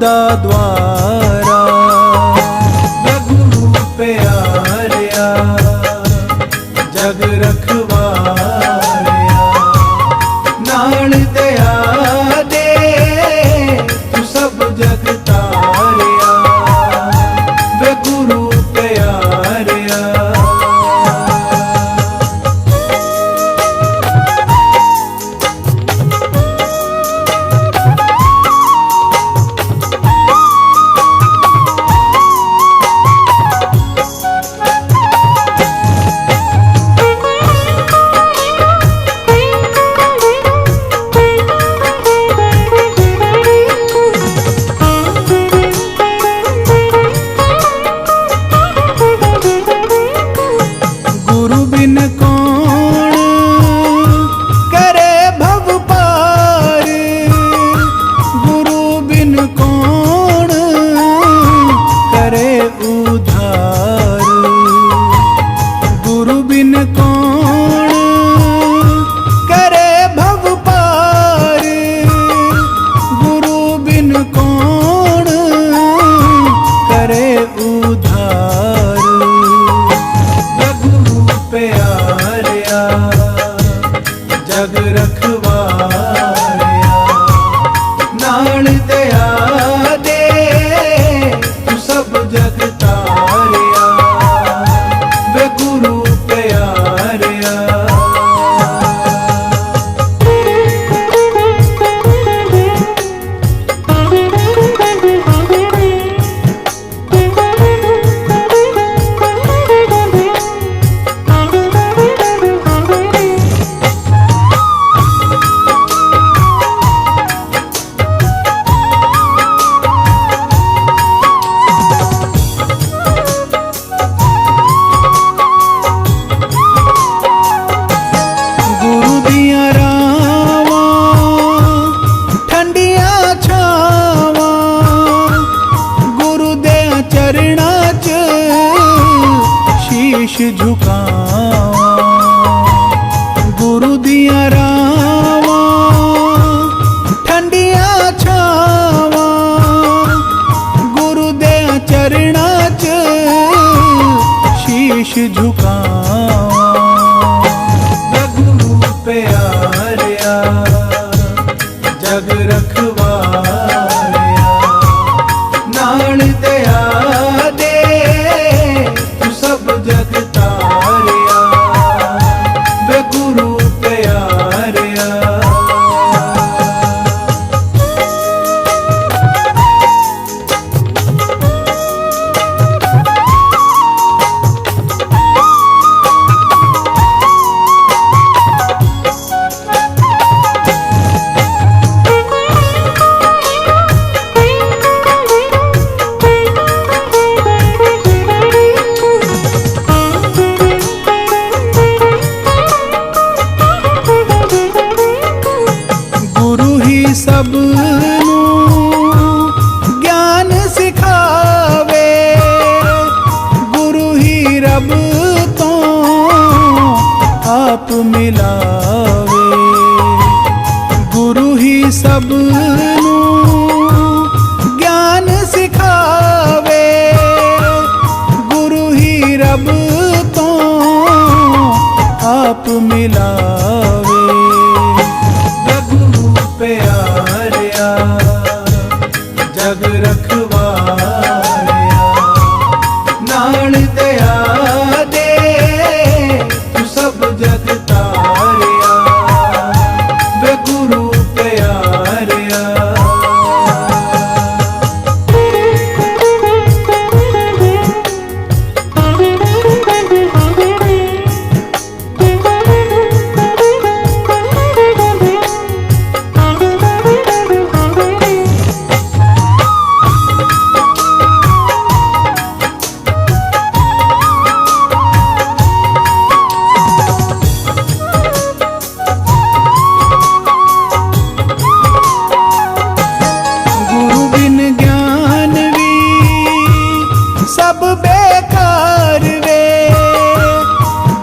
सदा द्वारा। गुरु प्यारिया जग रखवारिया, नाल दया दे तू सब जग तारिया। वे गुरु प्यारिया जग रखवारिया, नाल दया दे तू सब जग तारिया। वे गुरु प्यारिया झुकावा। गुरु दिया रावा ठंडिया छावा, गुरु दे चरणा च शीश झुकावा। गुरु प्यारिया जग रखवारिया, नाल दया दे तू सब जग तारिया। वे गुरु प्यारिया सबनू ज्ञान सिखावे, गुरु ही रब तो आप मिलावे। गुरु ही सबनू ज्ञान सिखावे, गुरु ही रब तो आप मिलावे। प्यारिया जग रखवारिया, नाल दया दे तू सब जग तारिया। वे गुरु प्यारिया सब बेकार वे,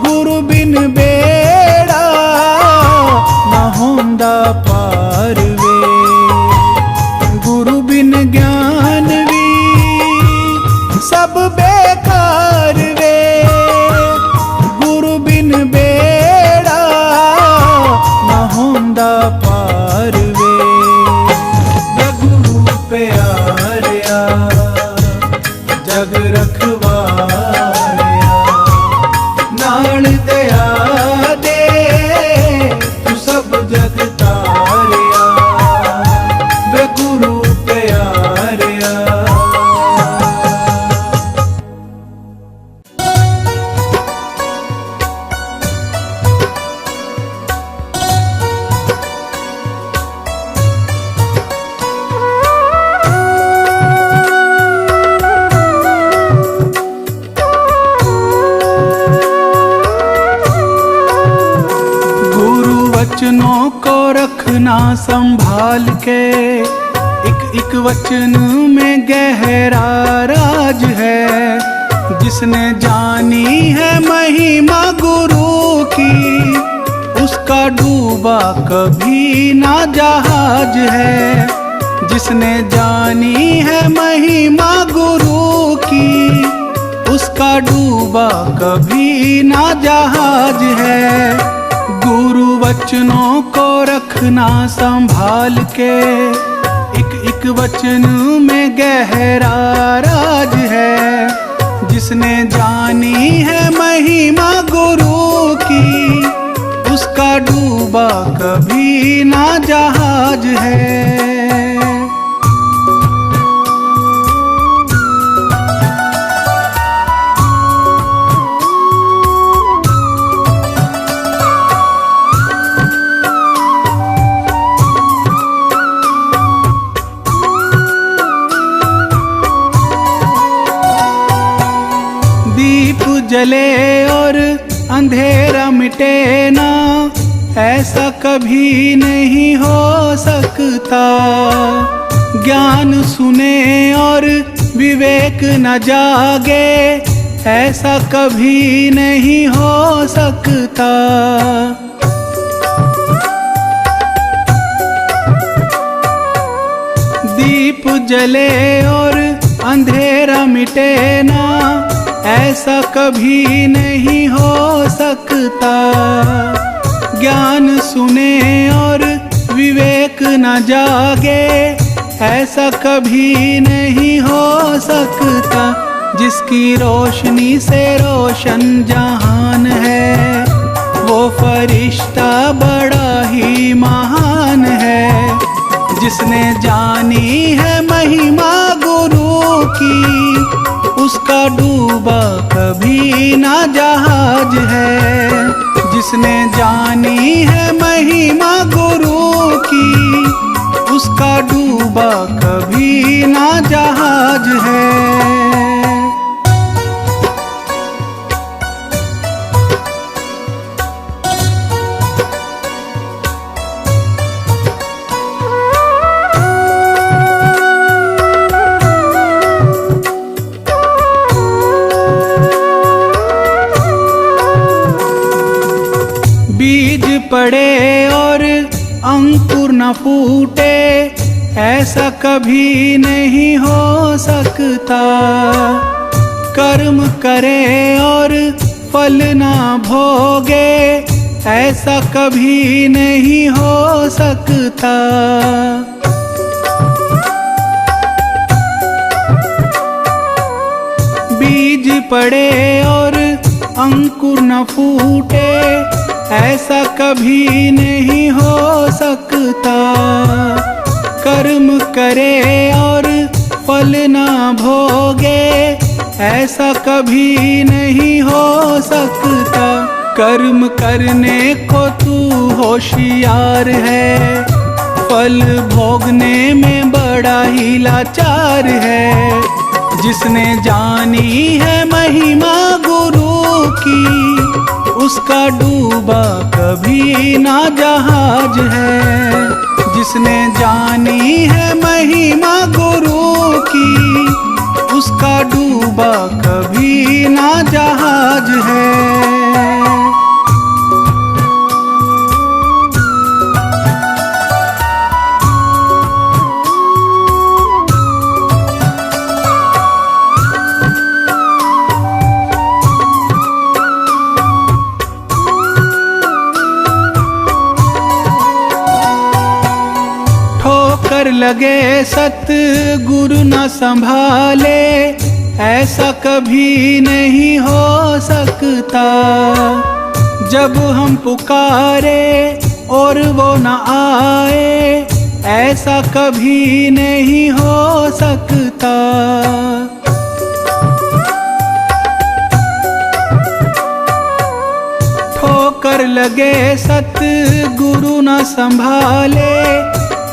गुरु बिन बेड़ा ना होंदा पार वे। गुरु बिन ज्ञान पार वे, गुरु प्यारिया जग रखवारिया, नाल दया दे तू सब जग तारिया, वे गुरु प्यारिया। वचनों को रखना संभाल के, एक एक वचन में गहरा राज है, जिसने जानी है महिमा गुरु की, उसका डूबा कभी ना जहाज है। जिसने जानी है महिमा गुरु की, उसका डूबा कभी ना जहाज है। गुरु वचनों को रखना संभाल के, एक एक वचन में गहरा राज है, जिसने जानी है महिमा गुरु की, उसका डूबा कभी ना जहाज है। जले और अंधेरा मिटे ना, ऐसा कभी नहीं हो सकता। ज्ञान सुने और विवेक न जागे, ऐसा कभी नहीं हो सकता। दीप जले और अंधेरा मिटे ना, ऐसा कभी नहीं हो सकता। ज्ञान सुने और विवेक न जागे, ऐसा कभी नहीं हो सकता। जिसकी रोशनी से रोशन जहान है, वो फरिश्ता बड़ा ही महान है। जिसने जानी है महिमा गुरु की, उसका डूबा कभी ना जहाज है। जिसने जानी है महिमा गुरु की, उसका डूबा कभी ना जहाज है। बीज पड़े और अंकुर न फूटे, ऐसा कभी नहीं हो सकता। कर्म करे और फल ना भोगे, ऐसा कभी नहीं हो सकता। बीज पड़े और अंकुर न फूटे, ऐसा कभी नहीं हो सकता। कर्म करे और फल ना भोगे, ऐसा कभी नहीं हो सकता। कर्म करने को तू होशियार है, फल भोगने में बड़ा ही लाचार है। जिसने जानी है महिमा गुरु की, उसका डूबा कभी ना जहाज है। जिसने जानी है महिमा गुरु की, उसका डूबा कभी ना जहाज है। ठोकर लगे सतगुरु न संभाले, ऐसा कभी नहीं हो सकता। जब हम पुकारे और वो न आए, ऐसा कभी नहीं हो सकता। ठोकर लगे सतगुरु न संभाले,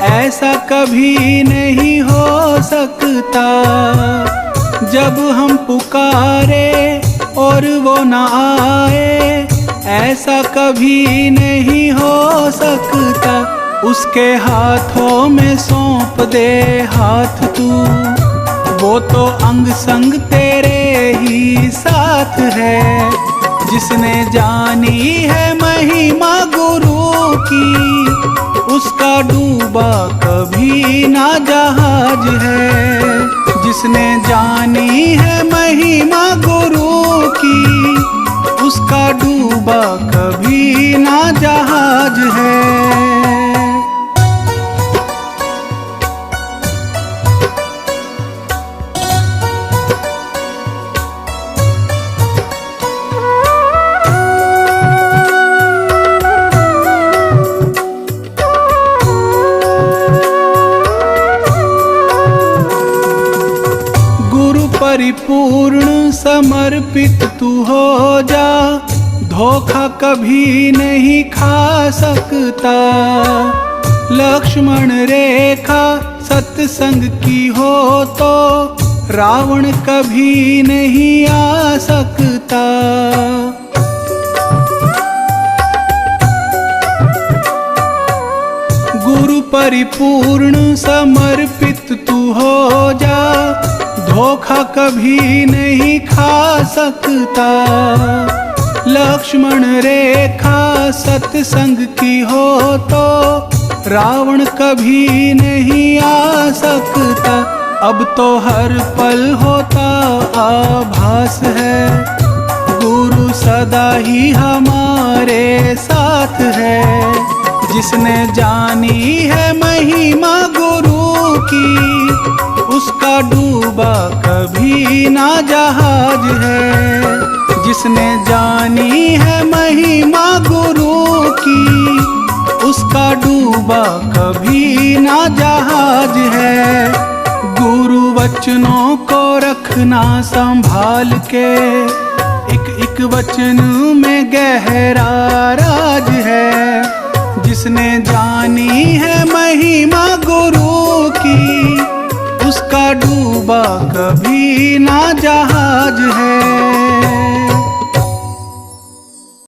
ऐसा कभी नहीं हो सकता। जब हम पुकारे और वो न आए, ऐसा कभी नहीं हो सकता। उसके हाथों में सौंप दे हाथ तू, वो तो अंग संग तेरे ही साथ है। जिसने जानी है महिमा गुरु की, उसका डूबा कभी ना जहाज है। जिसने जानी है महिमा गुरु की, उसका डूबा कभी ना जहाज है। परिपूर्ण समर्पित तू हो जा, धोखा कभी नहीं खा सकता। लक्ष्मण रेखा सत्संग की हो तो, रावण कभी नहीं आ सकता। गुरु परिपूर्ण समर्पित तू हो जा, धोखा कभी नहीं खा सकता। लक्ष्मण रेखा सत्संग की हो तो, रावण कभी नहीं आ सकता। अब तो हर पल होता आभास है, गुरु सदा ही हमारे साथ है। जिसने जानी है महिमा गुरु की, उसका डूबा कभी ना जहाज है। जिसने जानी है महिमा गुरु की, उसका डूबा कभी ना जहाज है। गुरु वचनों को रखना संभाल के, एक एक वचन में गहरा राज है। जिसने जानी है महिमा गुरु की, उसका डूबा कभी ना जहाज है।